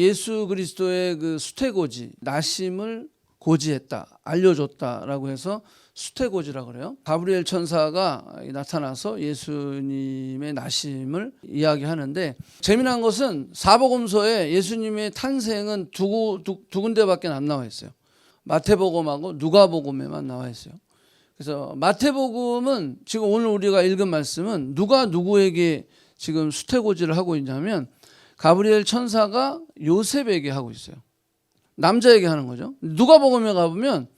예수 그리스도의 그 수태고지, 나심을 고지했다, 알려줬다라고 해서 수태고지라고 그래요. 가브리엘 천사가 나타나서 예수님의 나심을 이야기하는데, 재미난 것은 사복음서에 예수님의 탄생은 두 군데밖에 안 나와 있어요. 마태복음하고 누가복음에만 나와 있어요. 그래서 마태복음은 지금 오늘 우리가 읽은 말씀은 누가 누구에게 지금 수태고지를 하고 있냐면, 가브리엘 천사가 요셉에게 하고 있어요. 남자에게 하는 거죠. 누가복음에 가보면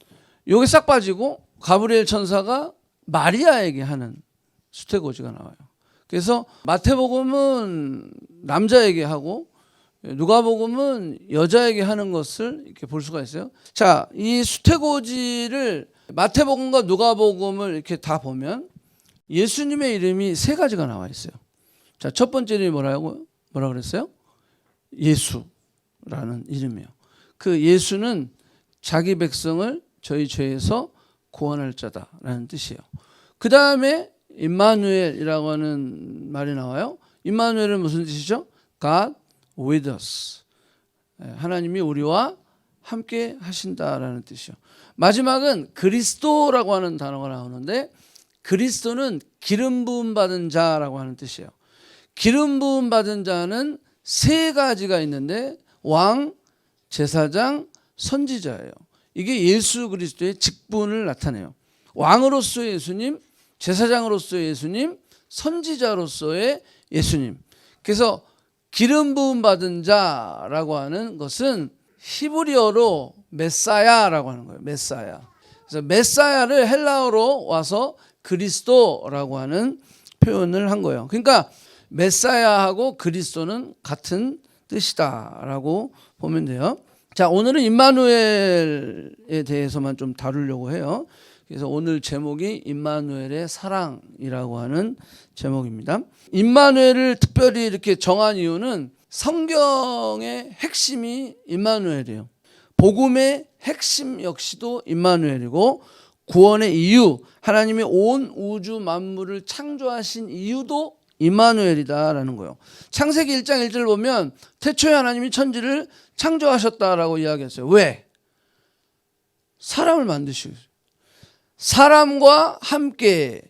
요게 싹 빠지고 가브리엘 천사가 마리아에게 하는 수태고지가 나와요. 그래서 마태복음은 남자에게 하고 누가복음은 여자에게 하는 것을 이렇게 볼 수가 있어요. 자, 이 수태고지를 마태복음과 누가복음을 이렇게 다 보면 예수님의 이름이 세 가지가 나와 있어요. 자, 첫 번째 이름이 뭐라 그랬어요? 예수라는 이름이에요. 그 예수는 자기 백성을 저희 죄에서 구원할 자다라는 뜻이에요. 그 다음에 임마누엘이라고 하는 말이 나와요. 임마누엘은 무슨 뜻이죠? God with us. 하나님이 우리와 함께 하신다라는 뜻이요. 마지막은 그리스도라고 하는 단어가 나오는데, 그리스도는 기름 부음 받은 자라고 하는 뜻이에요. 기름 부음 받은 자는 세 가지가 있는데 왕, 제사장, 선지자예요. 이게 예수 그리스도의 직분을 나타내요. 왕으로서의 예수님, 제사장으로서의 예수님, 선지자로서의 예수님. 그래서 기름 부음 받은 자라고 하는 것은 히브리어로 메사야라고 하는 거예요. 메사야. 그래서 메사야를 헬라어로 와서 그리스도라고 하는 표현을 한 거예요. 그러니까 메사야하고 그리스도는 같은 뜻이다라고 보면 돼요. 자, 오늘은 임마누엘에 대해서만 좀 다루려고 해요. 그래서 오늘 제목이 임마누엘의 사랑이라고 하는 제목입니다. 임마누엘을 특별히 이렇게 정한 이유는 성경의 핵심이 임마누엘이에요. 복음의 핵심 역시도 임마누엘이고, 구원의 이유, 하나님이 온 우주 만물을 창조하신 이유도 임마누엘이다라는 거예요. 창세기 1장 1절을 보면 태초에 하나님이 천지를 창조하셨다라고 이야기했어요. 왜? 사람을 만드시고, 사람과 함께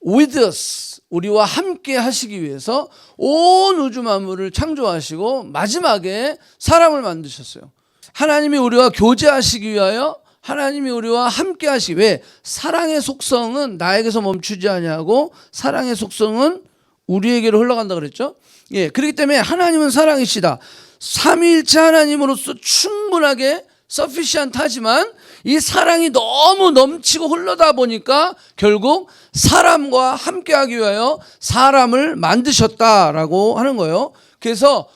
with us, 우리와 함께 하시기 위해서 온 우주 만물을 창조하시고 마지막에 사람을 만드셨어요. 하나님이 우리와 교제하시기 위하여, 하나님이 우리와 함께 하시기 위해, 사랑의 속성은 나에게서 멈추지 아니하고 사랑의 속성은 우리에게로 흘러간다 그랬죠. 예, 그렇기 때문에 하나님은 사랑이시다. 삼위일체 하나님으로서 충분하게 sufficient 하지만 이 사랑이 너무 넘치고 흘러다 보니까 결국 사람과 함께하기 위하여 사람을 만드셨다라고 하는 거예요. 그래서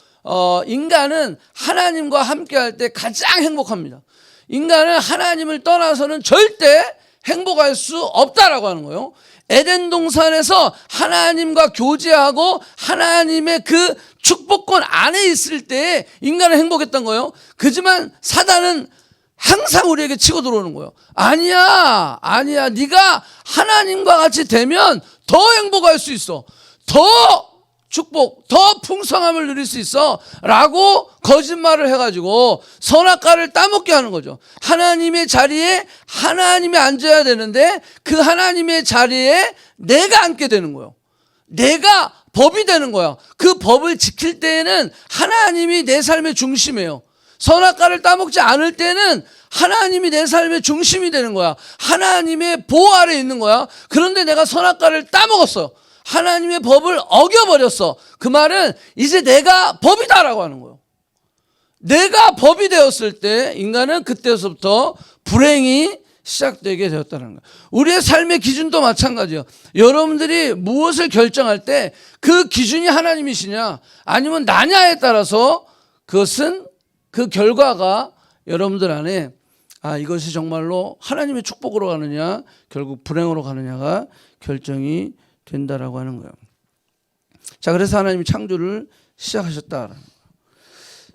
인간은 하나님과 함께할 때 가장 행복합니다. 인간은 하나님을 떠나서는 절대 행복할 수 없다라고 하는 거예요. 에덴 동산에서 하나님과 교제하고 하나님의 그 축복권 안에 있을 때 인간은 행복했던 거예요. 그지만 사단은 항상 우리에게 치고 들어오는 거예요. 아니야. 네가 하나님과 같이 되면 더 행복할 수 있어. 더 축복, 더 풍성함을 누릴 수 있어 라고 거짓말을 해가지고 선악과를 따먹게 하는 거죠. 하나님의 자리에 하나님이 앉아야 되는데 그 하나님의 자리에 내가 앉게 되는 거예요. 내가 법이 되는 거야. 그 법을 지킬 때에는 하나님이 내 삶의 중심이에요. 선악과를 따먹지 않을 때는 하나님이 내 삶의 중심이 되는 거야. 하나님의 보호 아래 있는 거야. 그런데 내가 선악과를 따먹었어. 하나님의 법을 어겨버렸어. 그 말은 이제 내가 법이다라고 하는 거예요. 내가 법이 되었을 때 인간은 그때서부터 불행이 시작되게 되었다는 거예요. 우리의 삶의 기준도 마찬가지예요. 여러분들이 무엇을 결정할 때 그 기준이 하나님이시냐 아니면 나냐에 따라서 그것은 그 결과가 여러분들 안에 이것이 정말로 하나님의 축복으로 가느냐 결국 불행으로 가느냐가 결정이 된다라고 하는 거예요. 자, 그래서 하나님이 창조를 시작하셨다.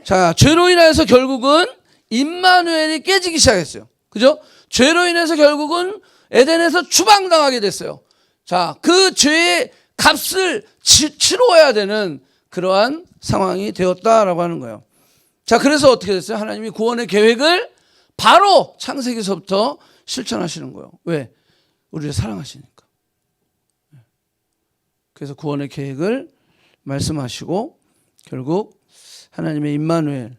자, 죄로 인해서 결국은 임마누엘이 깨지기 시작했어요. 그죠? 죄로 인해서 결국은 에덴에서 추방당하게 됐어요. 자, 그 죄의 값을 치러야 되는 그러한 상황이 되었다라고 하는 거예요. 자, 그래서 어떻게 됐어요? 하나님이 구원의 계획을 바로 창세기서부터 실천하시는 거예요. 왜? 우리를 사랑하시니까. 그래서 구원의 계획을 말씀하시고 결국 하나님의 임마누엘,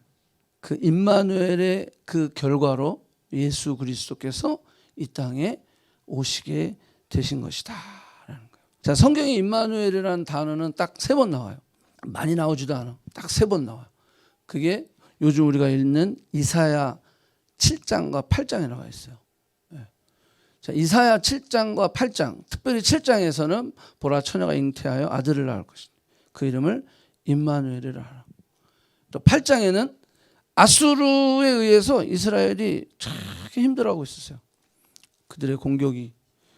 그 임마누엘의 그 결과로 예수 그리스도께서 이 땅에 오시게 되신 것이다 라는 거예요. 자, 성경에 임마누엘이라는 단어는 딱 3번 나와요. 많이 나오지도 않아. 딱 3번 나와요. 그게 요즘 우리가 읽는 이사야 7장과 8장에 나와 있어요. 자, 이사야 7장과 8장, 특별히 7장에서는 보라 처녀가 잉태하여 아들을 낳을 것이다. 그 이름을 임마누엘이라 하라. 또 8장에는 아수르에 의해서 이스라엘이 되게 힘들어하고 있었어요. 그들의 공격이.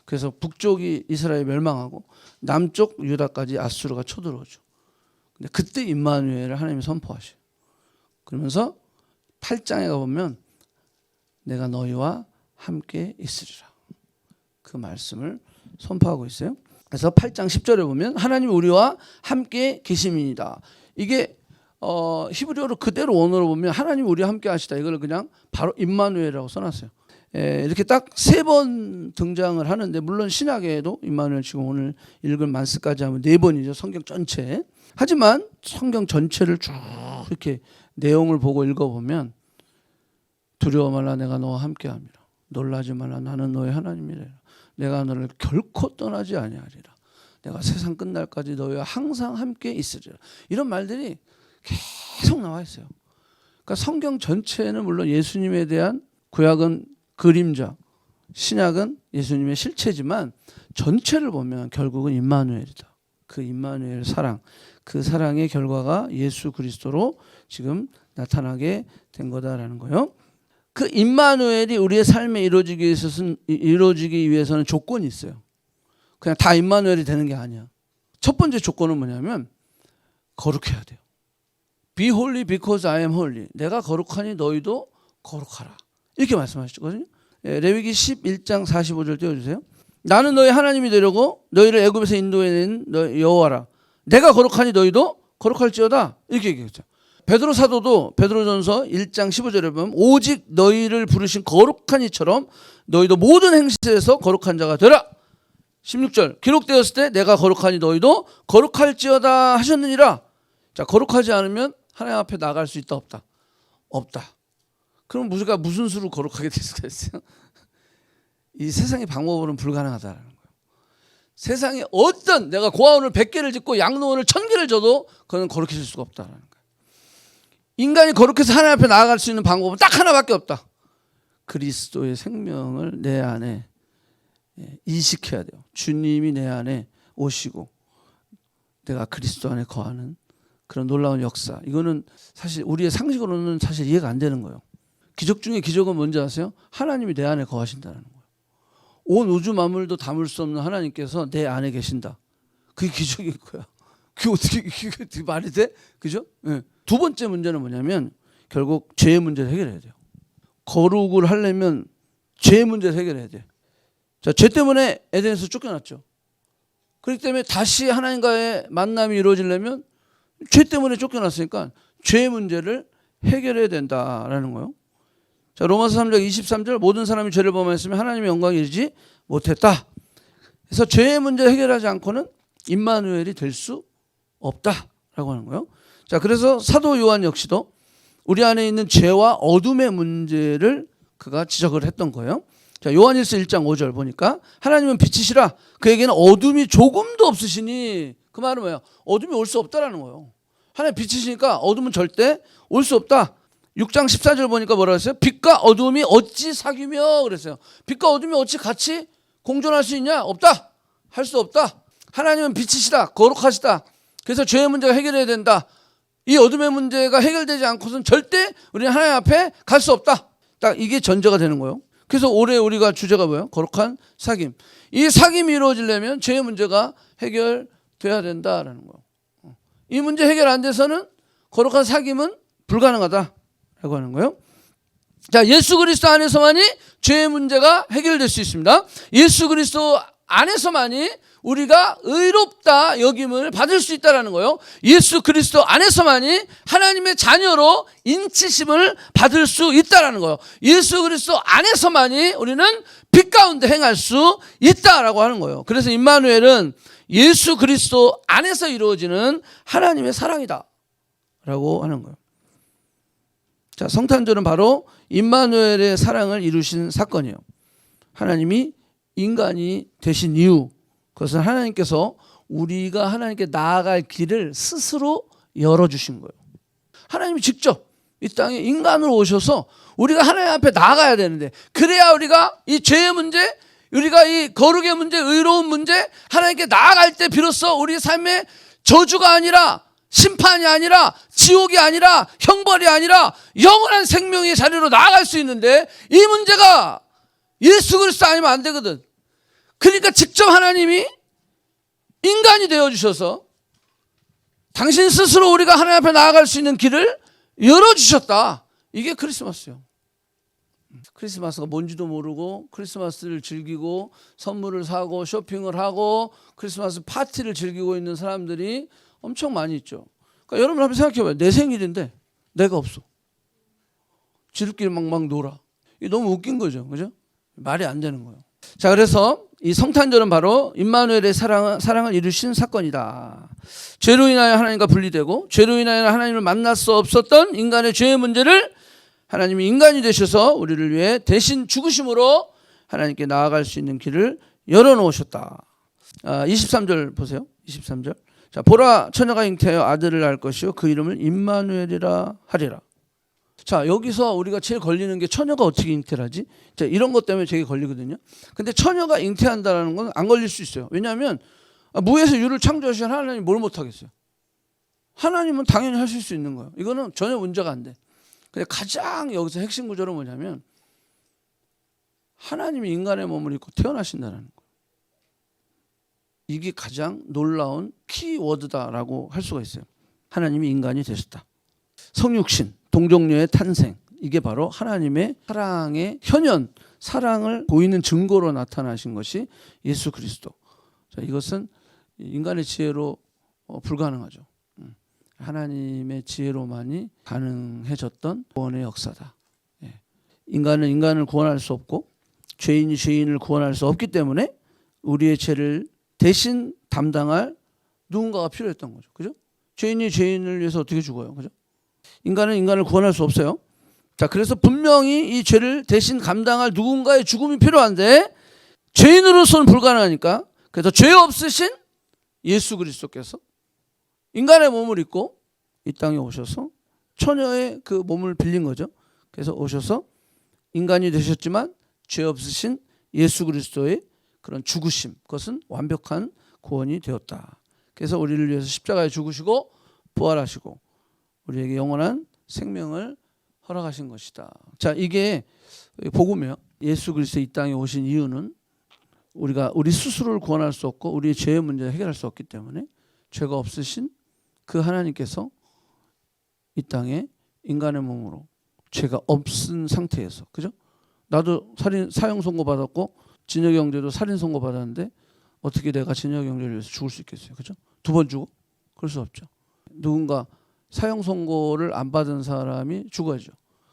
그래서 북쪽이 이스라엘 멸망하고 남쪽 유다까지 아수르가 쳐들어오죠. 근데 그때 임마누엘을 하나님이 선포하셔요. 그러면서 8장에 가보면 내가 너희와 함께 있으리라. 그 말씀을 선포하고 있어요. 그래서 8장 10절에 보면 하나님 우리와 함께 계심이니이다. 이게 히브리어로 그대로 원어로 보면 하나님 우리와 함께 하시다. 이걸 그냥 바로 임마누엘이라고 써놨어요. 이렇게 딱 3번 등장을 하는데 물론 신약에도 임마누엘 지금 오늘 읽을 말씀까지 하면 4번이죠. 성경 전체. 하지만 성경 전체를 쭉 이렇게 내용을 보고 읽어보면 두려워 말라 내가 너와 함께함이라. 놀라지 말라 나는 너의 하나님이라. 내가 너를 결코 떠나지 아니하리라. 내가 세상 끝날까지 너희와 항상 함께 있으리라. 이런 말들이 계속 나와 있어요. 그러니까 성경 전체는 물론 예수님에 대한 구약은 그림자, 신약은 예수님의 실체지만 전체를 보면 결국은 임마누엘이다. 그 임마누엘 사랑, 그 사랑의 결과가 예수 그리스도로 지금 나타나게 된 거다라는 거예요. 그 임마누엘이 우리의 삶에 이루어지기 위해서는 조건이 있어요. 그냥 다 임마누엘이 되는 게 아니야. 첫 번째 조건은 뭐냐면 거룩해야 돼요. Be holy because I am holy. 내가 거룩하니 너희도 거룩하라. 이렇게 말씀하시거든요. 레위기 11장 45절 띄워주세요. 나는 너희 하나님이 되려고 너희를 애굽에서 인도해낸 여호와라. 내가 거룩하니 너희도 거룩할지어다. 이렇게 얘기했죠. 베드로 사도도 베드로전서 1장 15절에 보면 오직 너희를 부르신 거룩한 이처럼 너희도 모든 행실에서 거룩한 자가 되라. 16절 기록되었을 때 내가 거룩하니 너희도 거룩할지어다 하셨느니라. 자, 거룩하지 않으면 하나님 앞에 나갈 수 있다 없다? 없다. 그럼 우리가 무슨 수로 거룩하게 될 수가 있어요? 이 세상의 방법으로는 불가능하다는 거예요. 세상에 어떤 내가 고아원을 100개를 짓고 양로원을 1000개를 줘도 그건 거룩해질 수가 없다는 거예요. 인간이 거룩해서 하나님 앞에 나아갈 수 있는 방법은 딱 하나밖에 없다. 그리스도의 생명을 내 안에 인식해야 돼요. 주님이 내 안에 오시고 내가 그리스도 안에 거하는 그런 놀라운 역사. 이거는 사실 우리의 상식으로는 사실 이해가 안 되는 거예요. 기적 중에 기적은 뭔지 아세요? 하나님이 내 안에 거하신다는 거예요. 온 우주 만물도 담을 수 없는 하나님께서 내 안에 계신다. 그게 기적인 거야. 그게 어떻게 말이 돼? 그죠? 네. 두 번째 문제는 뭐냐면 결국 죄의 문제를 해결해야 돼요. 거룩을 하려면 죄의 문제를 해결해야 돼. 자, 죄 때문에 에덴에서 쫓겨났죠. 그렇기 때문에 다시 하나님과의 만남이 이루어지려면 죄 때문에 쫓겨났으니까 죄의 문제를 해결해야 된다라는 거예요. 자, 로마서 3장 23절 모든 사람이 죄를 범하였으면 하나님의 영광에 이르지 못했다. 그래서 죄의 문제를 해결하지 않고는 임마누엘이 될 수 없다라고 하는 거예요. 자, 그래서 사도 요한 역시도 우리 안에 있는 죄와 어둠의 문제를 그가 지적을 했던 거예요. 자, 요한일서 1장 5절 보니까 하나님은 빛이시라 그에게는 어둠이 조금도 없으시니 그 말은 뭐예요? 어둠이 올 수 없다라는 거예요. 하나님 빛이시니까 어둠은 절대 올 수 없다. 6장 14절 보니까 뭐라고 했어요? 빛과 어둠이 어찌 사귀며 그랬어요. 빛과 어둠이 어찌 같이 공존할 수 있냐? 없다. 할 수 없다. 하나님은 빛이시다. 거룩하시다. 그래서 죄의 문제가 해결해야 된다. 이 어둠의 문제가 해결되지 않고서는 절대 우리는 하나님 앞에 갈 수 없다. 딱 이게 전제가 되는 거예요. 그래서 올해 우리가 주제가 뭐예요? 거룩한 사귐. 이 사귐이 이루어지려면 죄의 문제가 해결돼야 된다라는 거예요. 이 문제 해결 안 돼서는 거룩한 사귐은 불가능하다라고 하는 거예요. 자, 예수 그리스도 안에서만이 죄의 문제가 해결될 수 있습니다. 예수 그리스도 안에서만이 우리가 의롭다 여김을 받을 수 있다라는 거예요. 예수 그리스도 안에서만이 하나님의 자녀로 인치심을 받을 수 있다라는 거예요. 예수 그리스도 안에서만이 우리는 빛 가운데 행할 수 있다라고 하는 거예요. 그래서 임마누엘은 예수 그리스도 안에서 이루어지는 하나님의 사랑이다 라고 하는 거예요. 자, 성탄절은 바로 임마누엘의 사랑을 이루신 사건이에요. 하나님이 인간이 되신 이유, 그것은 하나님께서 우리가 하나님께 나아갈 길을 스스로 열어주신 거예요. 하나님이 직접 이 땅에 인간으로 오셔서 우리가 하나님 앞에 나아가야 되는데, 그래야 우리가 이 죄의 문제, 우리가 이 거룩의 문제, 의로운 문제, 하나님께 나아갈 때 비로소 우리 삶의 저주가 아니라, 심판이 아니라, 지옥이 아니라, 형벌이 아니라 영원한 생명의 자리로 나아갈 수 있는데, 이 문제가 예수 그리스도 아니면 안 되거든. 그러니까 직접 하나님이 인간이 되어주셔서 당신 스스로 우리가 하나님 앞에 나아갈 수 있는 길을 열어주셨다. 이게 크리스마스예요. 크리스마스가 뭔지도 모르고 크리스마스를 즐기고 선물을 사고 쇼핑을 하고 크리스마스 파티를 즐기고 있는 사람들이 엄청 많이 있죠. 그러니까 여러분 한번 생각해봐요. 내 생일인데 내가 없어. 지들끼리 막 놀아. 이게 너무 웃긴 거죠. 그죠? 말이 안 되는 거예요. 자, 그래서 이 성탄절은 바로 임마누엘의 사랑을 이루신 사건이다. 죄로 인하여 하나님과 분리되고 죄로 인하여 하나님을 만날 수 없었던 인간의 죄의 문제를 하나님이 인간이 되셔서 우리를 위해 대신 죽으심으로 하나님께 나아갈 수 있는 길을 열어놓으셨다. 23절 보세요. 23절. 자, 보라, 처녀가 잉태하여 아들을 낳을 것이요 그 이름을 임마누엘이라 하리라. 자, 여기서 우리가 제일 걸리는 게 처녀가 어떻게 잉태를 하지? 자, 이런 것 때문에 되게 걸리거든요. 근데 처녀가 잉태한다는 건 안 걸릴 수 있어요. 왜냐하면 무에서 유를 창조하신 하나님이 뭘 못하겠어요? 하나님은 당연히 하실 수 있는 거예요. 이거는 전혀 문제가 안 돼. 근데 가장 여기서 핵심 구조는 뭐냐면 하나님이 인간의 몸을 입고 태어나신다는 거예요. 이게 가장 놀라운 키워드다라고 할 수가 있어요. 하나님이 인간이 되셨다. 성육신, 동정녀의 탄생, 이게 바로 하나님의 사랑의 현현, 사랑을 보이는 증거로 나타나신 것이 예수 그리스도. 자, 이것은 인간의 지혜로 불가능하죠. 하나님의 지혜로만이 가능해졌던 구원의 역사다. 인간은 인간을 구원할 수 없고 죄인이 죄인을 구원할 수 없기 때문에 우리의 죄를 대신 담당할 누군가가 필요했던 거죠. 그죠? 죄인이 죄인을 위해서 어떻게 죽어요? 그죠? 인간은 인간을 구원할 수 없어요. 자, 그래서 분명히 이 죄를 대신 감당할 누군가의 죽음이 필요한데 죄인으로서는 불가능하니까, 그래서 죄 없으신 예수 그리스도께서 인간의 몸을 입고 이 땅에 오셔서 처녀의 그 몸을 빌린 거죠. 그래서 오셔서 인간이 되셨지만 죄 없으신 예수 그리스도의 그런 죽으심, 그것은 완벽한 구원이 되었다. 그래서 우리를 위해서 십자가에 죽으시고 부활하시고 우리에게 영원한 생명을 허락하신 것이다. 자, 이게 복음이에요. 예수 그리스도 이 땅에 오신 이유는 우리가 우리 스스로를 구원할 수 없고 우리의 죄의 문제를 해결할 수 없기 때문에 죄가 없으신 그 하나님께서 이 땅에 인간의 몸으로 죄가 없은 상태에서, 그죠? 나도 사형 선고 받았고 진혁 형제도 살인 선고 받았는데 어떻게 내가 진혁 형제를 위해서 죽을 수 있겠어요? 그죠? 2번 죽어? 그럴 수 없죠. 누군가 사형 선고를 안 받은 사람이 죽어야죠.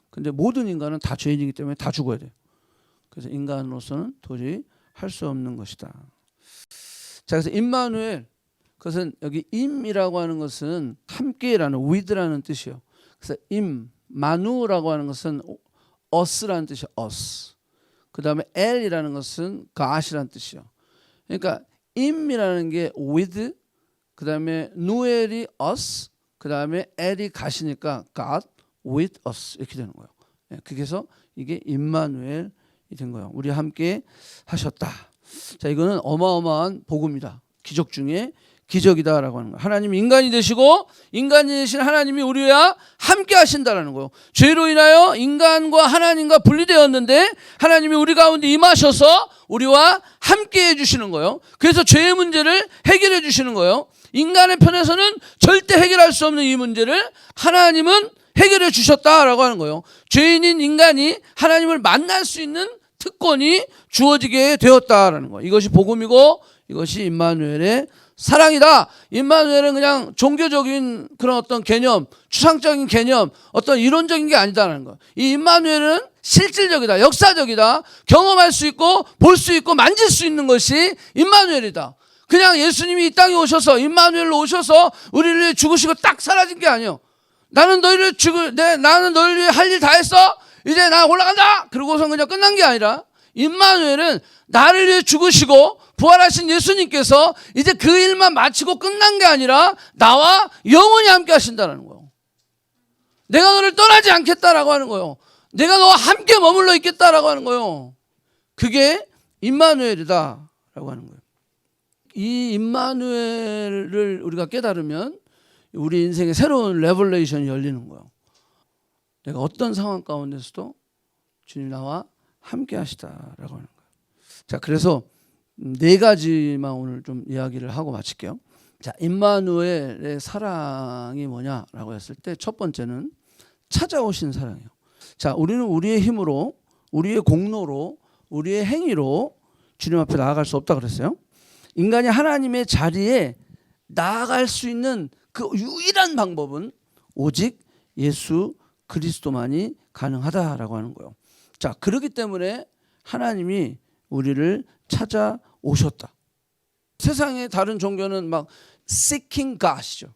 근데 모든 인간은 다 죄인이기 때문에 다 죽어야 돼요. 그래서 인간으로서는 도저히 할 수 없는 것이다. 자, 그래서 임마누엘, 그것은 여기 임이라고 하는 것은 함께라는 with라는 뜻이에요. 그래서 임마누라고 하는 것은 us라는 뜻이에요. us. 그 다음에 el이라는 것은 god이라는 뜻이에요. 그러니까 임이라는 게 with, 그 다음에 누엘이 us, 그 다음에 el이 god이니까 God with us 이렇게 되는 거예요. 그래서 이게 임마누엘이 된 거예요. 우리 함께 하셨다. 자, 이거는 어마어마한 복음이다. 기적 중에 기적이다라고 하는 거예요. 하나님이 인간이 되시고 인간이 되신 하나님이 우리와 함께 하신다라는 거예요. 죄로 인하여 인간과 하나님과 분리되었는데 하나님이 우리 가운데 임하셔서 우리와 함께 해주시는 거예요. 그래서 죄의 문제를 해결해 주시는 거예요. 인간의 편에서는 절대 해결할 수 없는 이 문제를 하나님은 해결해 주셨다라고 하는 거예요. 죄인인 인간이 하나님을 만날 수 있는 특권이 주어지게 되었다라는 거예요. 이것이 복음이고 이것이 임마누엘의 사랑이다. 임마누엘은 그냥 종교적인 그런 어떤 개념, 추상적인 개념, 어떤 이론적인 게 아니다라는 거예요. 이 임마누엘은 실질적이다, 역사적이다, 경험할 수 있고 볼 수 있고 만질 수 있는 것이 임마누엘이다. 그냥 예수님이 이 땅에 오셔서 임마누엘로 오셔서 우리를 위해 죽으시고 딱 사라진 게 아니에요. 나는 너희를 위해 할 일 다 했어. 이제 나 올라간다. 그러고서 그냥 끝난 게 아니라 임마누엘은 나를 위해 죽으시고 부활하신 예수님께서 이제 그 일만 마치고 끝난 게 아니라 나와 영원히 함께 하신다는 거예요. 내가 너를 떠나지 않겠다라고 하는 거예요. 내가 너와 함께 머물러 있겠다라고 하는 거예요. 그게 임마누엘이다라고 하는 거예요. 이 임마누엘을 우리가 깨달으면 우리 인생에 새로운 레벨레이션이 열리는 거예요. 내가 어떤 상황 가운데서도 주님 나와 함께 하시다라고 하는 거예요. 자, 그래서 4가지만 오늘 좀 이야기를 하고 마칠게요. 자, 임마누엘의 사랑이 뭐냐라고 했을 때 첫 번째는 찾아오신 사랑이에요. 자, 우리는 우리의 힘으로, 우리의 공로로, 우리의 행위로 주님 앞에 나아갈 수 없다 그랬어요. 인간이 하나님의 자리에 나아갈 수 있는 그 유일한 방법은 오직 예수 그리스도만이 가능하다라고 하는 거예요. 자, 그렇기 때문에 하나님이 우리를 찾아오셨다. 세상의 다른 종교는 막 seeking God이죠.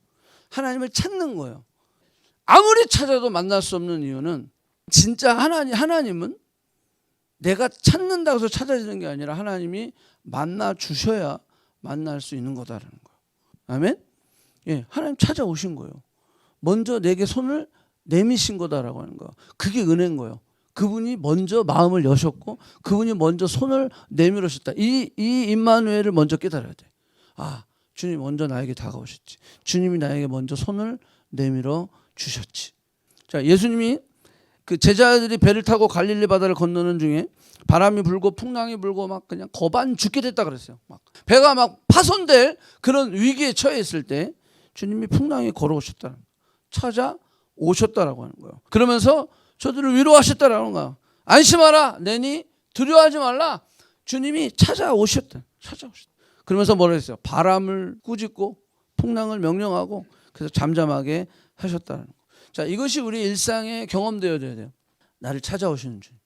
하나님을 찾는 거예요. 아무리 찾아도 만날 수 없는 이유는 진짜 하나님은 내가 찾는다고 해서 찾아지는 게 아니라 하나님이 만나 주셔야 만날 수 있는 거다라는 거예요. 아멘? 예, 하나님 찾아오신 거예요. 먼저 내게 손을 내미신 거다라고 하는 거예요. 그게 은혜인 거예요. 그분이 먼저 마음을 여셨고 그분이 먼저 손을 내밀으셨다. 이 임마누엘을 먼저 깨달아야 돼. 아, 주님 먼저 나에게 다가오셨지. 주님이 나에게 먼저 손을 내밀어 주셨지. 자, 예수님이 그 제자들이 배를 타고 갈릴리 바다를 건너는 중에 바람이 불고 풍랑이 불고 막 그냥 거반 죽게 됐다 그랬어요. 막 배가 막 파손될 그런 위기에 처해 있을 때 주님이 풍랑에 걸어오셨다. 찾아오셨다라고 하는 거예요. 그러면서 저들을 위로하셨다라는 거예요. 안심하라, 내니 두려워하지 말라. 주님이 찾아오셨다. 그러면서 뭐라 했어요? 바람을 꾸짖고 풍랑을 명령하고 그래서 잠잠하게 하셨다는 거. 자, 이것이 우리 일상에 경험되어야 돼요. 나를 찾아오시는 주님.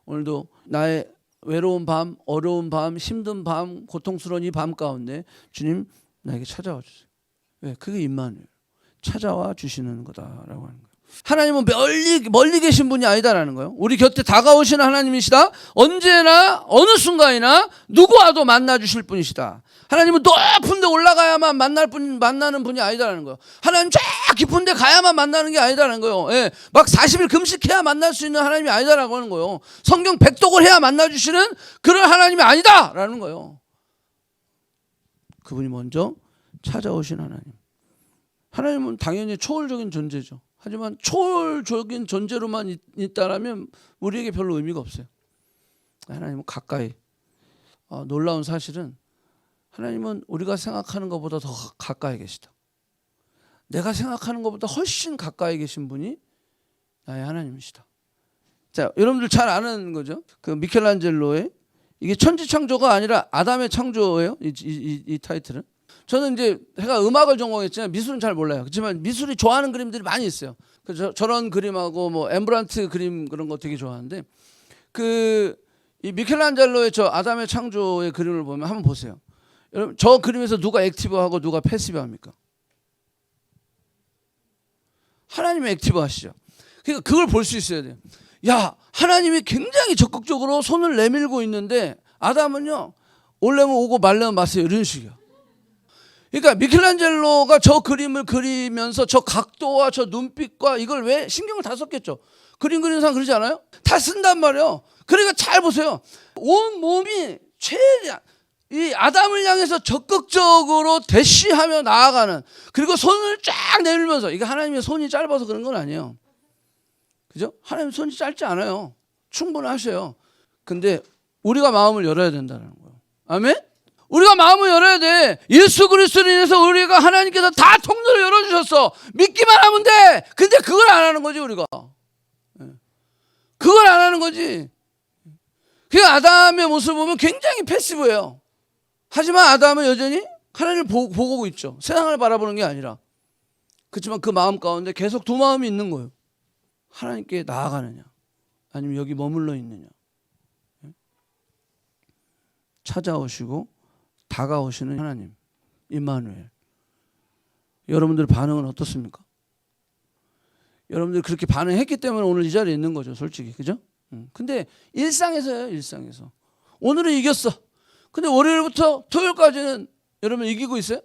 오늘도 나의 외로운 밤, 어려운 밤, 힘든 밤, 고통스러운 이 밤 가운데 주님 나에게 찾아와 주세요. 왜? 그게 임마누엘. 찾아와 주시는 거다라고 하는 거예요. 하나님은 멀리 계신 분이 아니다라는 거예요. 우리 곁에 다가오시는 하나님이시다. 언제나 어느 순간이나 누구와도 만나 주실 분이시다. 하나님은 높은 데 올라가야만 만나는 분이 아니다라는 거예요. 하나님 쫙 깊은 데 가야만 만나는 게 아니다라는 거예요. 예, 막 40일 금식해야 만날 수 있는 하나님이 아니다라고 하는 거예요. 성경 백독을 해야 만나 주시는 그런 하나님이 아니다라는 거예요. 그분이 먼저 찾아오신 하나님. 하나님은 당연히 초월적인 존재죠. 하지만 초월적인 존재로만 있다라면 우리에게 별로 의미가 없어요. 하나님은 가까이. 놀라운 사실은 하나님은 우리가 생각하는 것보다 더 가까이 계시다. 내가 생각하는 것보다 훨씬 가까이 계신 분이 나의 하나님이시다. 자, 여러분들 잘 아는 거죠. 그 미켈란젤로의 이게 천지창조가 아니라 아담의 창조예요. 이 타이틀은. 저는 이제 제가 음악을 전공했지만 미술은 잘 몰라요. 그렇지만 미술이 좋아하는 그림들이 많이 있어요. 저런 그림하고 뭐 엠브란트 그림 그런 거 되게 좋아하는데 이 미켈란젤로의 저 아담의 창조의 그림을 보면 한번 보세요. 여러분 저 그림에서 누가 액티브하고 누가 패시브합니까? 하나님이 액티브하시죠. 그러니까 그걸 볼 수 있어야 돼요. 야, 하나님이 굉장히 적극적으로 손을 내밀고 있는데 아담은요 올려면 오고 말려면 마세요 이런 식이야. 그러니까 미켈란젤로가 저 그림을 그리면서 저 각도와 저 눈빛과 이걸 왜 신경을 다 썼겠죠. 그림 그리는 사람 그러지 않아요? 다 쓴단 말이에요. 그러니까 잘 보세요. 온 몸이 최대한 이 아담을 향해서 적극적으로 대시하며 나아가는, 그리고 손을 쫙 내밀면서, 이게 하나님의 손이 짧아서 그런 건 아니에요. 그죠? 하나님 손이 짧지 않아요. 충분하셔요. 근데 우리가 마음을 열어야 된다는 거예요. 아멘? 우리가 마음을 열어야 돼. 예수 그리스도로 인해서 우리가 하나님께서 다 통로를 열어주셨어. 믿기만 하면 돼. 근데 그걸 안 하는 거지 우리가. 그걸 안 하는 거지. 그 아담의 모습을 보면 굉장히 패시브해요. 하지만 아담은 여전히 하나님을 보고 있죠. 세상을 바라보는 게 아니라. 그렇지만 그 마음 가운데 계속 두 마음이 있는 거예요. 하나님께 나아가느냐 아니면 여기 머물러 있느냐. 찾아오시고 다가오시는 하나님 임마누엘. 여러분들 반응은 어떻습니까? 여러분들이 그렇게 반응했기 때문에 오늘 이 자리에 있는 거죠. 솔직히. 그죠? 근데 일상에서요. 일상에서. 오늘은 이겼어. 근데 월요일부터 토요일까지는 여러분 이기고 있어요?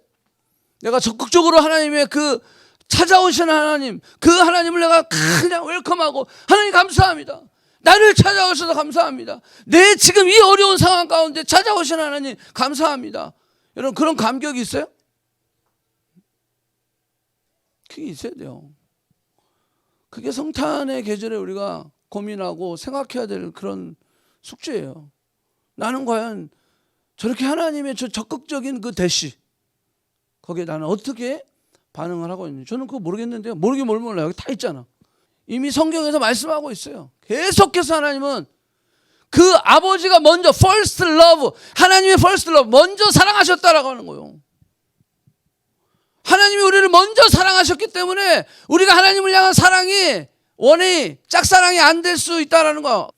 내가 적극적으로 하나님의 그 찾아오시는 하나님, 그 하나님을 내가 그냥 웰컴하고 하나님 감사합니다. 나를 찾아오셔서 감사합니다. 내 지금 이 어려운 상황 가운데 찾아오시는 하나님 감사합니다. 여러분 그런 감격이 있어요? 그게 있어야 돼요. 그게 성탄의 계절에 우리가 고민하고 생각해야 될 그런 숙제예요. 나는 과연 저렇게 하나님의 저 적극적인 그 대시 거기에 나는 어떻게 반응을 하고 있는지 저는 그거 모르겠는데요. 모르긴 뭘 몰라요. 여기 다 있잖아. 이미 성경에서 말씀하고 있어요. 계속해서 하나님은 그 아버지가 먼저 first love, 하나님의 first love 먼저 사랑하셨다라고 하는 거예요. 하나님이 우리를 먼저 사랑하셨기 때문에 우리가 하나님을 향한 사랑이 원이 짝사랑이 안 될 수 있다라는 거.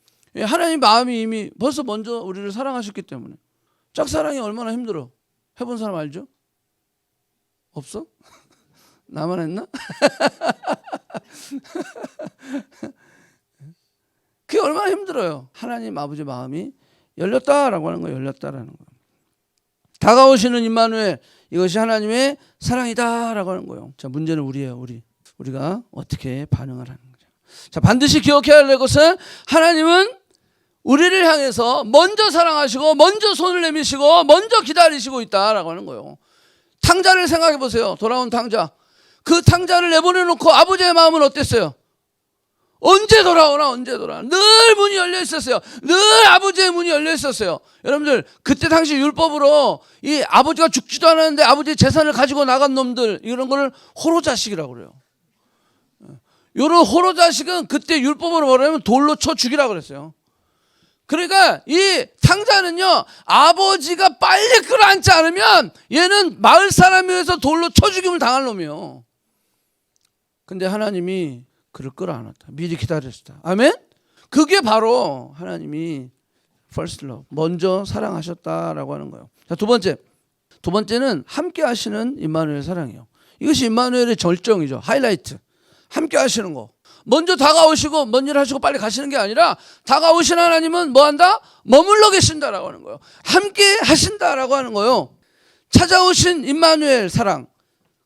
하나님 마음이 이미 벌써 먼저 우리를 사랑하셨기 때문에. 짝사랑이 얼마나 힘들어. 해본 사람 알죠? 없어? 나만 했나? 그게 얼마나 힘들어요. 하나님 아버지 마음이 열렸다라고 하는 거예요. 열렸다라는 거예요. 다가오시는 임마누엘, 이것이 하나님의 사랑이다라고 하는 거예요. 자, 문제는 우리예요. 우리가 어떻게 반응을 하는 거죠. 자, 반드시 기억해야 할 것은 하나님은 우리를 향해서 먼저 사랑하시고 먼저 손을 내미시고 먼저 기다리시고 있다라고 하는 거예요. 탕자를 생각해 보세요. 돌아온 탕자. 그 탕자를 내보내놓고 아버지의 마음은 어땠어요? 언제 돌아오나 언제 돌아오나. 늘 문이 열려 있었어요. 늘 아버지의 문이 열려 있었어요. 여러분들 그때 당시 율법으로 이 아버지가 죽지도 않았는데 아버지의 재산을 가지고 나간 놈들 이런 거를 호로자식이라고 그래요. 이런 호로자식은 그때 율법으로 뭐라면 돌로 쳐 죽이라고 그랬어요. 그러니까 이 탕자는요 아버지가 빨리 끌어안지 않으면 얘는 마을 사람에 의해서 돌로 쳐 죽임을 당할 놈이에요. 근데 하나님이 그를 끌어안았다. 미리 기다렸다. 아멘? 그게 바로 하나님이 first love, 먼저 사랑하셨다라고 하는 거예요. 자, 두 번째는 함께 하시는 임마누엘 사랑이에요. 이것이 임마누엘의 절정이죠. 하이라이트. 함께 하시는 거. 먼저 다가오시고 뭔 일 하시고 빨리 가시는 게 아니라 다가오신 하나님은 뭐 한다? 머물러 계신다라고 하는 거예요. 함께 하신다라고 하는 거예요. 찾아오신 임마누엘 사랑.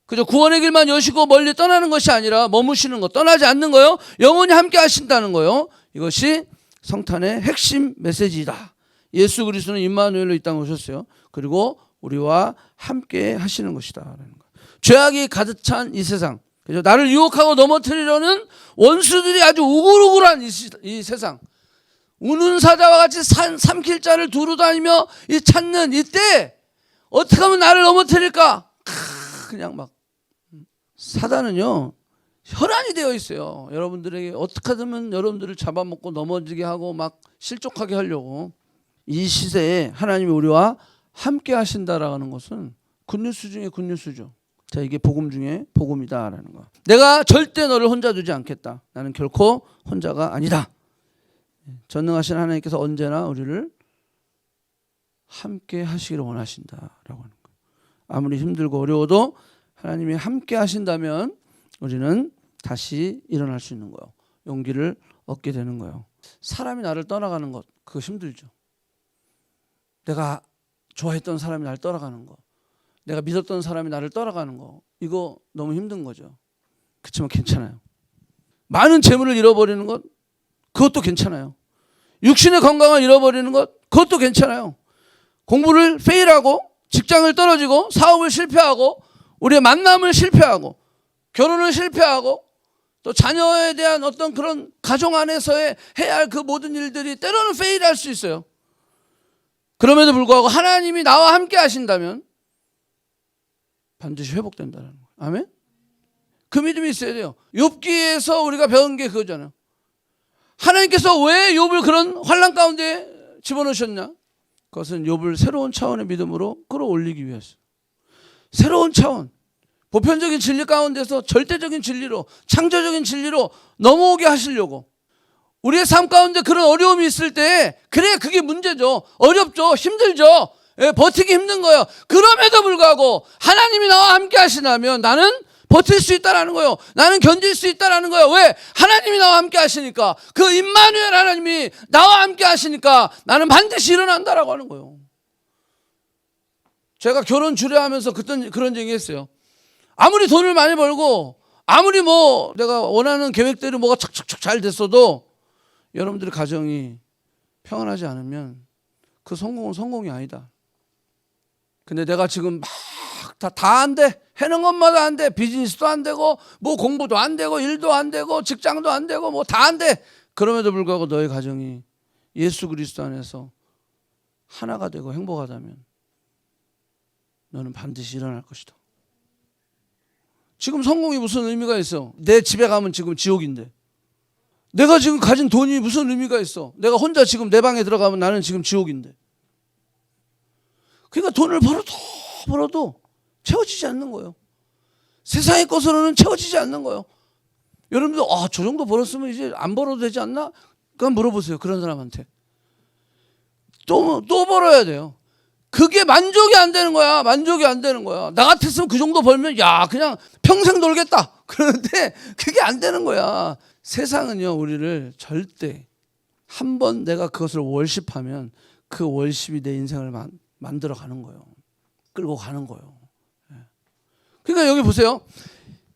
그저 구원의 길만 여시고 멀리 떠나는 것이 아니라 머무시는 것, 떠나지 않는 거요. 영원히 함께 하신다는 거요. 이것이 성탄의 핵심 메시지이다. 예수 그리스도는 임마누엘로 이 땅에 오셨어요. 그리고 우리와 함께 하시는 것이다라는 거. 죄악이 가득 찬 이 세상, 그죠? 나를 유혹하고 넘어뜨리려는 원수들이 아주 우글우글한 이 세상, 우는 사자와 같이 삼킬 자를 두루 다니며 이 찾는 이때 어떻게 하면 나를 넘어뜨릴까? 그냥 막 사단은요 혈안이 되어 있어요. 여러분들에게 어떻게 하면 여러분들을 잡아먹고 넘어지게 하고 막 실족하게 하려고. 이 시대에 하나님이 우리와 함께 하신다라는 것은 굿뉴스 중에 굿뉴스죠. 자, 이게 복음 중에 복음이다라는 거. 내가 절대 너를 혼자 두지 않겠다. 나는 결코 혼자가 아니다. 전능하신 하나님께서 언제나 우리를 함께 하시기를 원하신다라고 하는 거. 아무리 힘들고 어려워도 하나님이 함께 하신다면 우리는 다시 일어날 수 있는 거예요. 용기를 얻게 되는 거예요. 사람이 나를 떠나가는 것, 그거 힘들죠. 내가 좋아했던 사람이 나를 떠나가는 거, 내가 믿었던 사람이 나를 떠나가는 거, 이거 너무 힘든 거죠. 그렇지만 괜찮아요. 많은 재물을 잃어버리는 것, 그것도 괜찮아요. 육신의 건강을 잃어버리는 것, 그것도 괜찮아요. 공부를 페일하고 직장을 떨어지고 사업을 실패하고 우리의 만남을 실패하고 결혼을 실패하고 또 자녀에 대한 어떤 그런 가정 안에서의 해야 할 그 모든 일들이 때로는 페일할 수 있어요. 그럼에도 불구하고 하나님이 나와 함께 하신다면 반드시 회복된다는 거예요. 아멘? 그 믿음이 있어야 돼요. 욥기에서 우리가 배운 게 그거잖아요. 하나님께서 왜 욥을 그런 환난 가운데 집어넣으셨냐? 그것은 욥을 새로운 차원의 믿음으로 끌어올리기 위해서. 새로운 차원. 보편적인 진리 가운데서 절대적인 진리로, 창조적인 진리로 넘어오게 하시려고. 우리의 삶 가운데 그런 어려움이 있을 때, 그래, 그게 문제죠. 어렵죠. 힘들죠. 예, 버티기 힘든 거예요. 그럼에도 불구하고 하나님이 나와 함께 하시다면 나는 버틸 수 있다라는 거예요. 나는 견딜 수 있다라는 거예요. 왜? 하나님이 나와 함께 하시니까. 그 임마누엘 하나님이 나와 함께 하시니까 나는 반드시 일어난다라고 하는 거예요. 제가 결혼 주례하면서 그때 그런 얘기 했어요. 아무리 돈을 많이 벌고 아무리 뭐 내가 원하는 계획대로 뭐가 착착착 잘 됐어도 여러분들의 가정이 평안하지 않으면 그 성공은 성공이 아니다. 근데 내가 지금 막 다 안 돼. 해는 것마다 안 돼. 비즈니스도 안 되고 뭐 공부도 안 되고 일도 안 되고 직장도 안 되고 뭐 다 안 돼. 그럼에도 불구하고 너의 가정이 예수 그리스도 안에서 하나가 되고 행복하다면 너는 반드시 일어날 것이다. 지금 성공이 무슨 의미가 있어? 내 집에 가면 지금 지옥인데. 내가 지금 가진 돈이 무슨 의미가 있어? 내가 혼자 지금 내 방에 들어가면 나는 지금 지옥인데. 그러니까 돈을 벌어도 채워지지 않는 거예요. 세상의 것으로는 채워지지 않는 거예요. 여러분들 저 정도 벌었으면 이제 안 벌어도 되지 않나? 그럼 물어보세요. 그런 사람한테. 또 벌어야 돼요. 그게 만족이 안 되는 거야. 만족이 안 되는 거야. 나 같았으면 그 정도 벌면 그냥 평생 놀겠다. 그런데 그게 안 되는 거야. 세상은요, 우리를 절대 한번 내가 그것을 월십하면 그 월십이 내 인생을 만들어 가는 거예요. 끌고 가는 거예요. 그러니까 여기 보세요.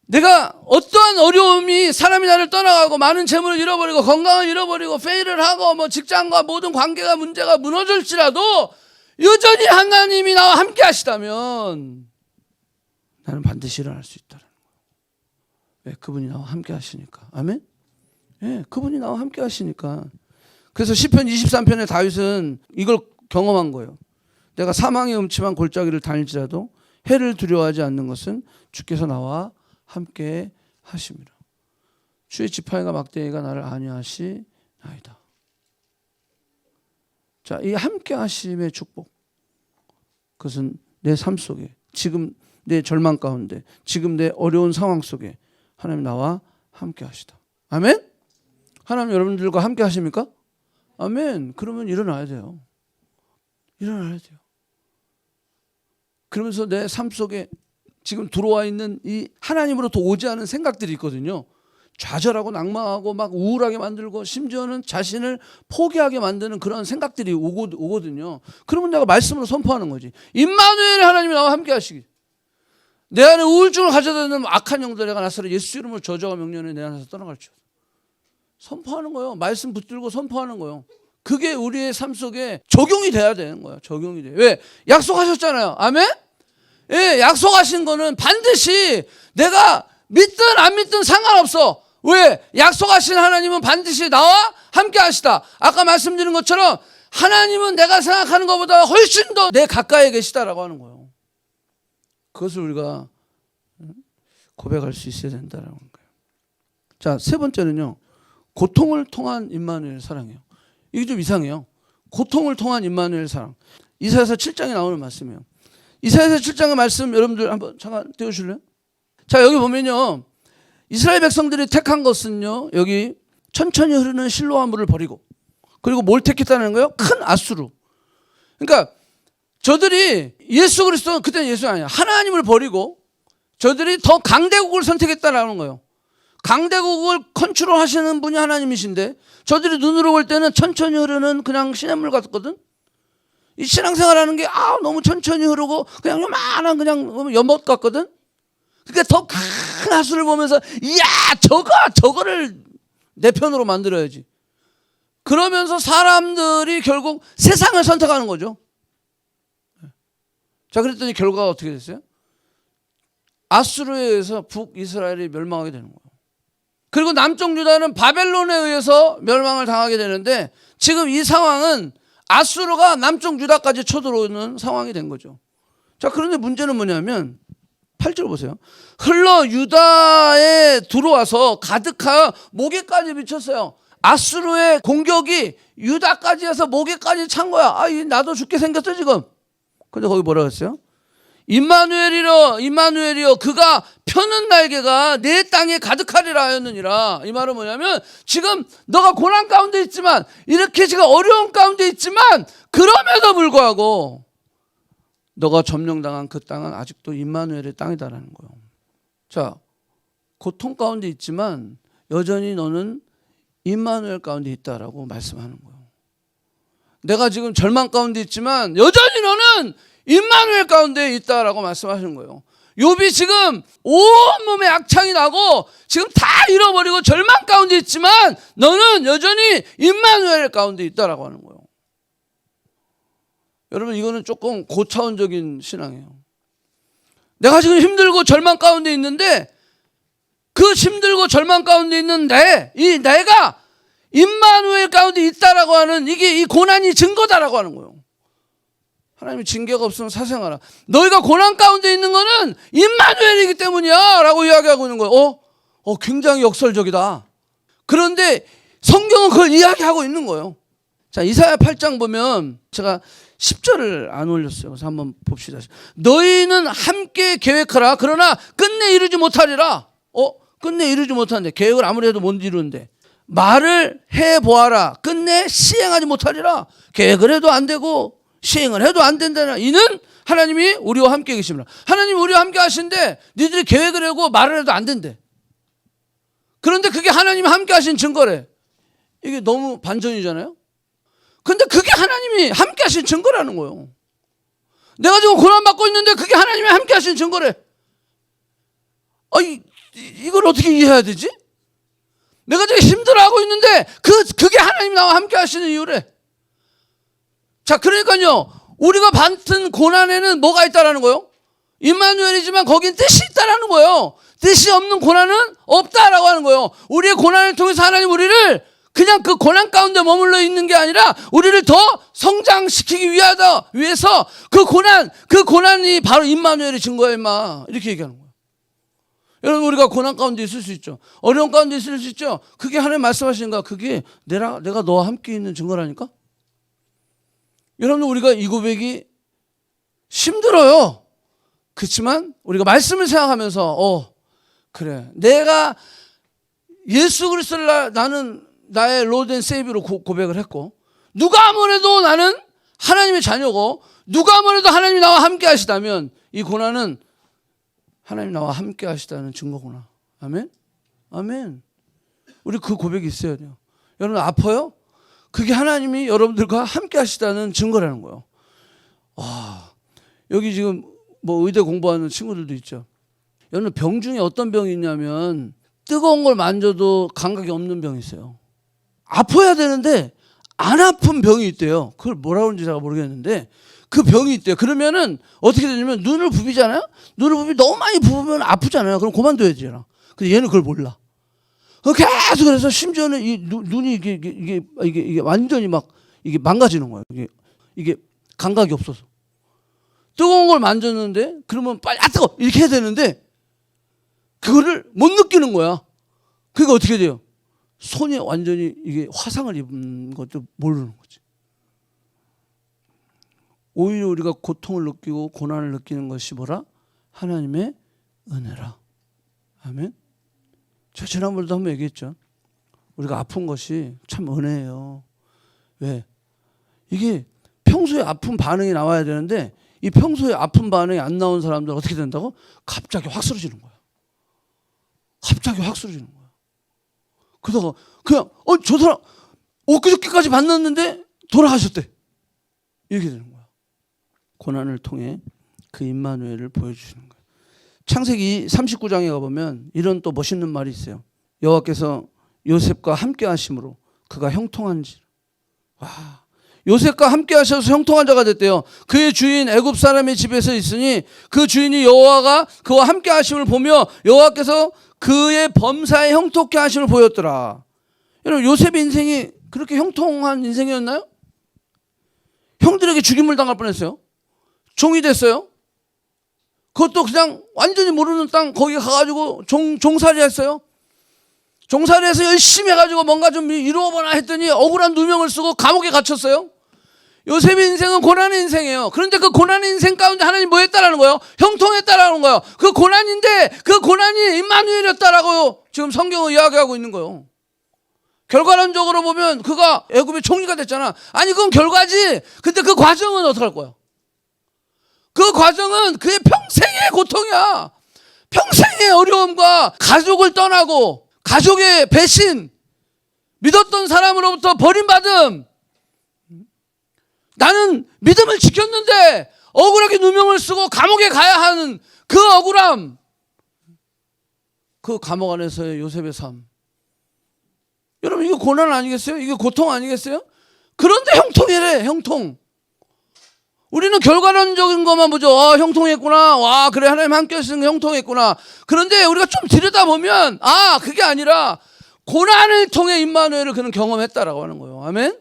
내가 어떠한 어려움이 사람이 나를 떠나가고 많은 재물을 잃어버리고 건강을 잃어버리고 페일을 하고 뭐 직장과 모든 관계가 문제가 무너질지라도 여전히 하나님이 나와 함께 하시다면 나는 반드시 일어날 수 있다는 거예요. 왜? 그분이 나와 함께 하시니까. 아멘? 예, 그분이 나와 함께 하시니까. 그래서 시편 23편의 다윗은 이걸 경험한 거예요. 내가 사망의 음침한 골짜기를 다닐지라도 해를 두려워하지 않는 것은 주께서 나와 함께 하심이라. 주의 지팡이가 막대기가 나를 안위하시나이다. 자, 이 함께 하심의 축복. 그것은 내 삶 속에, 지금 내 절망 가운데, 지금 내 어려운 상황 속에 하나님 나와 함께 하시다. 아멘? 하나님 여러분들과 함께 하십니까? 아멘. 그러면 일어나야 돼요. 일어나야 돼요. 그러면서 내 삶 속에 지금 들어와 있는 이 하나님으로부터 오지 않은 생각들이 있거든요. 좌절하고 낭망하고 막 우울하게 만들고 심지어는 자신을 포기하게 만드는 그런 생각들이 오거든요. 그러면 내가 말씀으로 선포하는 거지. 임마누엘 하나님이 나와 함께 하시기. 내 안에 우울증을 가져다 놓는 악한 영들 내가 나서로 예수 이름으로 저주와 명령에 내 안에서 떠나갈지어다. 선포하는 거예요. 말씀 붙들고 선포하는 거예요. 그게 우리의 삶 속에 적용이 돼야 되는 거예요. 적용이 돼. 왜? 약속하셨잖아요. 아멘? 예, 약속하신 거는 반드시 내가 믿든 안 믿든 상관없어. 왜? 약속하신 하나님은 반드시 나와 함께 하시다. 아까 말씀드린 것처럼 하나님은 내가 생각하는 것보다 훨씬 더 내 가까이에 계시다라고 하는 거예요. 그것을 우리가 고백할 수 있어야 된다라는 거예요. 자, 세 번째는요. 고통을 통한 임마누엘 사랑이에요. 이게 좀 이상해요. 고통을 통한 임마누엘 사랑. 이사야서 7장에 나오는 말씀이에요. 이사야서 7장의 말씀 여러분들 한번 잠깐 띄워주실래요? 자, 여기 보면요. 이스라엘 백성들이 택한 것은요. 여기 천천히 흐르는 실로암 물을 버리고 그리고 뭘 택했다는 거예요? 큰 아수르. 그러니까 저들이 예수 그리스도 그때는 예수가 아니야. 하나님을 버리고 저들이 더 강대국을 선택했다라는 거예요. 강대국을 컨트롤 하시는 분이 하나님이신데 저들이 눈으로 볼 때는 천천히 흐르는 그냥 시냇물 같거든. 이 신앙생활하는 게 너무 천천히 흐르고 그냥 요만한 그냥 연못 같거든. 그러니까 더 큰 하수를 보면서 저거를 내 편으로 만들어야지. 그러면서 사람들이 결국 세상을 선택하는 거죠. 자, 그랬더니 결과가 어떻게 됐어요? 아수르에 의해서 북이스라엘이 멸망하게 되는 거예요. 그리고 남쪽 유다는 바벨론에 의해서 멸망을 당하게 되는데 지금 이 상황은 아수르가 남쪽 유다까지 쳐들어오는 상황이 된 거죠. 자, 그런데 문제는 뭐냐면 8절 보세요. 흘러 유다에 들어와서 가득하여 목에까지 미쳤어요. 아수르의 공격이 유다까지 해서 목에까지 찬 거야. 나도 죽게 생겼어 지금. 근데 거기 뭐라고 했어요? 임마누엘이여 그가 펴는 날개가 내 땅에 가득하리라 하였느니라. 이 말은 뭐냐면 지금 너가 고난 가운데 있지만, 이렇게 지금 어려운 가운데 있지만, 그럼에도 불구하고 너가 점령당한 그 땅은 아직도 임마누엘의 땅이다라는 거예요. 자, 고통 가운데 있지만 여전히 너는 임마누엘 가운데 있다라고 말씀하는 거예요. 내가 지금 절망 가운데 있지만 여전히 너는 임마누엘 가운데 있다라고 말씀하시는 거예요. 욥이 지금 온몸에 악창이 나고 지금 다 잃어버리고 절망 가운데 있지만 너는 여전히 임마누엘 가운데 있다라고 하는 거예요. 여러분, 이거는 조금 고차원적인 신앙이에요. 내가 지금 힘들고 절망 가운데 있는데 그 힘들고 절망 가운데 있는 내가 임마누엘 가운데 있다라고 하는 이 고난이 증거다라고 하는 거예요. 하나님이 징계가 없으면 사생하라. 너희가 고난 가운데 있는 거는 임마누엘이기 때문이야 라고 이야기하고 있는 거예요. 굉장히 역설적이다. 그런데 성경은 그걸 이야기하고 있는 거예요. 자, 이사야 8장 보면 제가 10절을 안 올렸어요. 그래서 한번 봅시다. 너희는 함께 계획하라. 그러나 끝내 이루지 못하리라. 끝내 이루지 못하는데, 계획을 아무리 해도 못 이루는데, 말을 해보아라. 끝내 시행하지 못하리라. 계획을 해도 안 되고 시행을 해도 안 된다나. 이는 하나님이 우리와 함께 계십니다. 하나님이 우리와 함께 하신데 니들이 계획을 하고 말을 해도 안 된대. 그런데 그게 하나님이 함께 하신 증거래. 이게 너무 반전이잖아요. 근데 그게 하나님이 함께 하신 증거라는 거예요. 내가 지금 고난받고 있는데 그게 하나님이 함께 하신 증거래. 이걸 어떻게 이해해야 되지? 내가 지금 힘들어하고 있는데 그게 하나님 나와 함께 하시는 이유래. 자, 그러니까요, 우리가 받은 고난에는 뭐가 있다라는 거예요? 임마누엘이지만 거긴 뜻이 있다라는 거예요. 뜻이 없는 고난은 없다라고 하는 거예요. 우리의 고난을 통해서 하나님 우리를 그냥 그 고난 가운데 머물러 있는 게 아니라 우리를 더 성장시키기 위해서 그 고난이 바로 임마누엘의 증거야, 임마. 이렇게 얘기하는 거예요. 여러분, 우리가 고난 가운데 있을 수 있죠. 어려운 가운데 있을 수 있죠. 그게 하나님 말씀하시는 거야. 그게 내가 너와 함께 있는 증거라니까. 여러분, 우리가 이 고백이 힘들어요. 그렇지만 우리가 말씀을 생각하면서 그래, 내가 예수 그리스도를 나는 나의 로드 앤 세이비로 고백을 했고, 누가 아무래도 나는 하나님의 자녀고, 누가 아무래도 하나님이 나와 함께 하시다면 이 고난은 하나님 나와 함께 하시다는 증거구나. 아멘? 아멘. 우리 그 고백이 있어야 돼요. 여러분, 아파요? 그게 하나님이 여러분들과 함께 하시다는 증거라는 거예요. 여기 지금 의대 공부하는 친구들도 있죠. 여러분, 병 중에 어떤 병이 있냐면 뜨거운 걸 만져도 감각이 없는 병이 있어요. 아파야 되는데 안 아픈 병이 있대요. 그걸 뭐라 그러는지 제가 모르겠는데 그 병이 있대요. 그러면은 어떻게 되냐면 눈을 부비잖아요. 너무 많이 부으면 아프잖아요. 그럼 그만둬야 되잖아. 근데 얘는 그걸 몰라. 계속 그래서 심지어는 이 눈이 이게 완전히 막 이게 망가지는 거예요. 이게 감각이 없어서. 뜨거운 걸 만졌는데 그러면 빨리 뜨거 이렇게 해야 되는데 그거를 못 느끼는 거야. 그러니까 어떻게 돼요? 손이 완전히 이게 화상을 입은 것도 모르는 거지. 오히려 우리가 고통을 느끼고 고난을 느끼는 것이 뭐라? 하나님의 은혜라. 아멘. 제가 지난번에도 한번 얘기했죠. 우리가 아픈 것이 참 은혜예요. 왜? 이게 평소에 아픈 반응이 나와야 되는데 이 평소에 아픈 반응이 안 나온 사람들 어떻게 된다고? 갑자기 확 쓰러지는 거야. 갑자기 확 쓰러지는 거야. 그러다가 그냥 저 사람 엊그저께까지 만났는데 돌아가셨대. 이렇게 되는 거야. 고난을 통해 그 임마누엘을 보여주시는 거예요. 창세기 39장에 가보면 이런 또 멋있는 말이 있어요. 여호와께서 요셉과 함께 하심으로 그가 형통한지. 와, 요셉과 함께 하셔서 형통한 자가 됐대요. 그의 주인 애굽 사람의 집에서 있으니 그 주인이 여호와가 그와 함께 하심을 보며 여호와께서 그의 범사에 형통케 하심을 보였더라. 여러분, 요셉의 인생이 그렇게 형통한 인생이었나요? 형들에게 죽임을 당할 뻔했어요. 종이 됐어요. 그것도 그냥 완전히 모르는 땅 거기 가가지고 종살이 했어요. 종살이에서 열심히 해가지고 뭔가 좀 이루어보나 했더니 억울한 누명을 쓰고 감옥에 갇혔어요. 요셉의 인생은 고난의 인생이에요. 그런데 그 고난의 인생 가운데 하나님 뭐 했다라는 거예요? 형통했다라는 거예요. 그 고난인데 그 고난이 임마누엘이었다라고 지금 성경은 이야기하고 있는 거예요. 결과론적으로 보면 그가 애굽의 총리가 됐잖아. 아니 그건 결과지. 근데 그 과정은 어떡할 거야? 그 과정은 그의 평생의 고통이야. 평생의 어려움과 가족을 떠나고 가족의 배신, 믿었던 사람으로부터 버림받음, 나는 믿음을 지켰는데 억울하게 누명을 쓰고 감옥에 가야 하는 그 억울함, 그 감옥 안에서의 요셉의 삶. 여러분 이거 고난 아니겠어요? 이게 고통 아니겠어요? 그런데 형통이래. 형통. 우리는 결과론적인 것만 보죠. 형통했구나. 와, 그래, 하나님 함께 하시는 게 형통했구나. 그런데 우리가 좀 들여다보면 그게 아니라 고난을 통해 임마누엘을 그는 경험했다라고 하는 거예요. 아멘.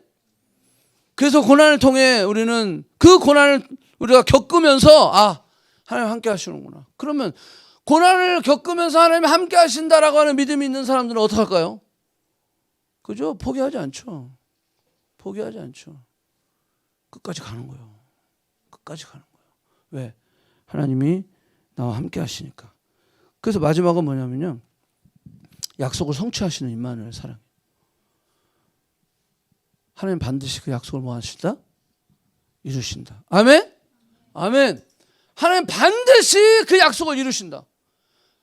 그래서 고난을 통해 우리는 그 고난을 우리가 겪으면서 하나님 함께 하시는구나. 그러면 고난을 겪으면서 하나님 함께 하신다라고 하는 믿음이 있는 사람들은 어떻게 할까요? 그죠? 포기하지 않죠. 포기하지 않죠. 끝까지 가는 거예요. 끝까지 가는 거예요. 왜? 하나님이 나와 함께 하시니까. 그래서 마지막은 뭐냐면요, 약속을 성취하시는 임마누엘 사랑. 하나님 반드시 그 약속을 뭐 하신다? 이루신다. 아멘? 아멘. 하나님 반드시 그 약속을 이루신다.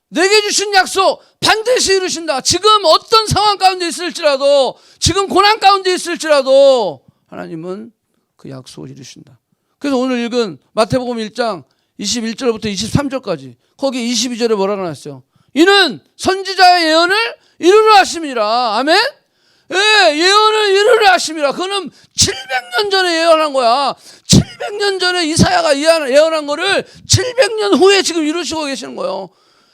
내게 주신 약속 반드시 이루신다. 지금 어떤 상황 가운데 있을지라도, 지금 고난 가운데 있을지라도 하나님은 그 약속을 이루신다. 그래서 오늘 읽은 마태복음 1장 21절부터 23절까지 거기 22절에 뭐라고 나왔어요? 이는 선지자의 예언을 이루려 하심이라. 아멘? 예, 예언을 이루려 하심이라. 그거는 700년 전에 예언한 거야. 700년 전에 이사야가 예언한 거를 700년 후에 지금 이루시고 계시는 거예요.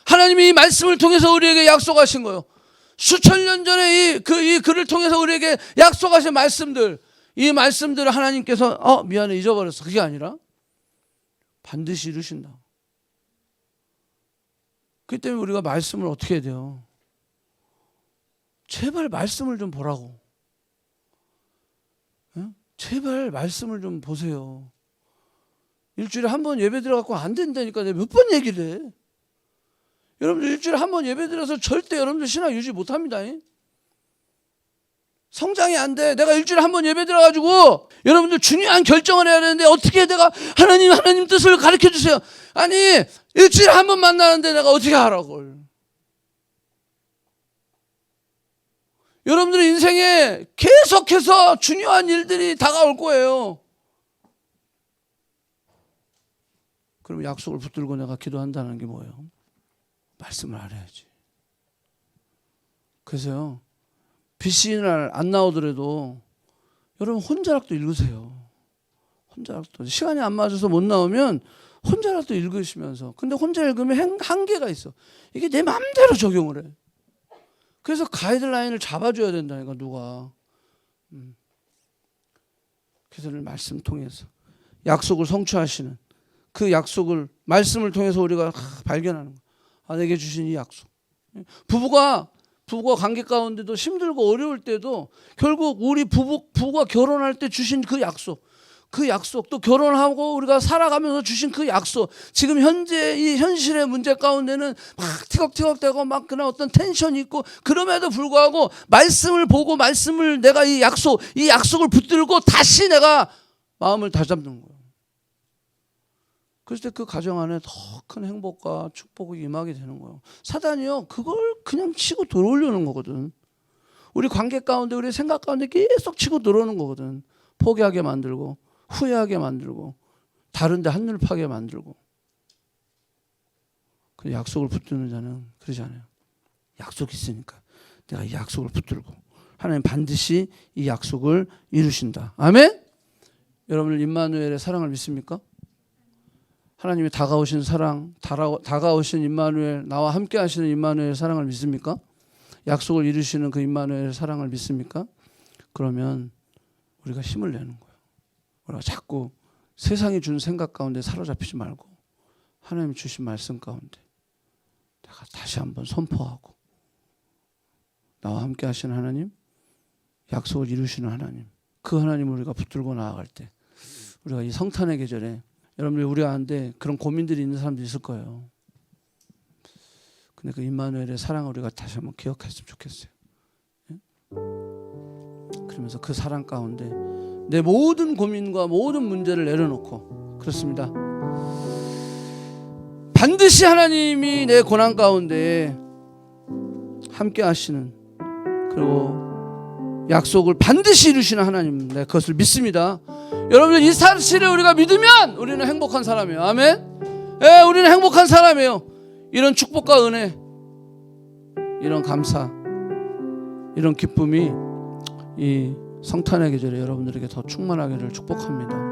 하나님이 이 말씀을 통해서 우리에게 약속하신 거예요. 수천 년 전에 이 글을 통해서 우리에게 약속하신 말씀들, 이 말씀들을 하나님께서 미안해 잊어버렸어. 그게 아니라 반드시 이루신다. 그렇기 때문에 우리가 말씀을 어떻게 해야 돼요? 제발 말씀을 좀 보라고. 제발 말씀을 좀 보세요. 일주일에 한 번 예배 들어갖고 안 된다니까 내가 몇 번 얘기를 해. 여러분들 일주일에 한 번 예배 드려서 절대 여러분들 신앙 유지 못합니다. 성장이 안 돼. 내가 일주일에 한 번 예배 들어가지고 여러분들 중요한 결정을 해야 되는데 어떻게 내가 하나님 뜻을 가르쳐 주세요. 아니 일주일에 한 번 만나는데 내가 어떻게 하라고. 여러분들 인생에 계속해서 중요한 일들이 다가올 거예요. 그럼 약속을 붙들고 내가 기도한다는 게 뭐예요? 말씀을 알아야지. 그래서요, BC날 안 나오더라도 여러분 혼자라도 읽으세요. 혼자라도. 시간이 안 맞아서 못 나오면 혼자라도 읽으시면서. 근데 혼자 읽으면 한계가 있어. 이게 내 마음대로 적용을 해. 그래서 가이드라인을 잡아줘야 된다니까 누가. 그래서 말씀 통해서 약속을 성취하시는 그 약속을 말씀을 통해서 우리가 발견하는 거. 내게 주신 이 약속. 부부가 관계 가운데도 힘들고 어려울 때도 결국 우리 부부가 결혼할 때 주신 그 약속, 또 결혼하고 우리가 살아가면서 주신 그 약속, 지금 현재 이 현실의 문제 가운데는 막 티격태격되고 막 그런 어떤 텐션이 있고, 그럼에도 불구하고 말씀을 보고 내가 이 약속을 붙들고 다시 내가 마음을 다잡는 거예요. 그럴 때 그 가정 안에 더 큰 행복과 축복이 임하게 되는 거예요. 사단이요, 그걸 그냥 치고 들어오려는 거거든. 우리 관계 가운데, 우리 생각 가운데 계속 치고 들어오는 거거든. 포기하게 만들고, 후회하게 만들고, 다른 데 한눈 파게 만들고. 근데 약속을 붙드는 자는 그러지 않아요. 약속이 있으니까 내가 이 약속을 붙들고 하나님 반드시 이 약속을 이루신다. 아멘? 여러분들 임마누엘의 사랑을 믿습니까? 하나님이 다가오신 사랑, 다가오신 임마누엘, 나와 함께 하시는 임마누엘 사랑을 믿습니까? 약속을 이루시는 그 임마누엘 사랑을 믿습니까? 그러면 우리가 힘을 내는 거예요. 우리가 자꾸 세상이 준 생각 가운데 사로잡히지 말고 하나님이 주신 말씀 가운데 내가 다시 한번 선포하고 나와 함께 하시는 하나님, 약속을 이루시는 하나님, 그 하나님을 우리가 붙들고 나아갈 때 우리가 이 성탄의 계절에 여러분들 우리 가운데 그런 고민들이 있는 사람도 있을 거예요. 근데 그 임마누엘의 사랑을 우리가 다시 한번 기억했으면 좋겠어요. 그러면서 그 사랑 가운데 내 모든 고민과 모든 문제를 내려놓고, 그렇습니다, 반드시 하나님이 내 고난 가운데 함께 하시는, 그리고 약속을 반드시 이루시는 하나님, 내가 그것을 믿습니다. 여러분들 이 사실을 우리가 믿으면 우리는 행복한 사람이에요. 아멘. 예, 우리는 행복한 사람이에요. 이런 축복과 은혜, 이런 감사, 이런 기쁨이 이 성탄의 계절에 여러분들에게 더 충만하기를 축복합니다.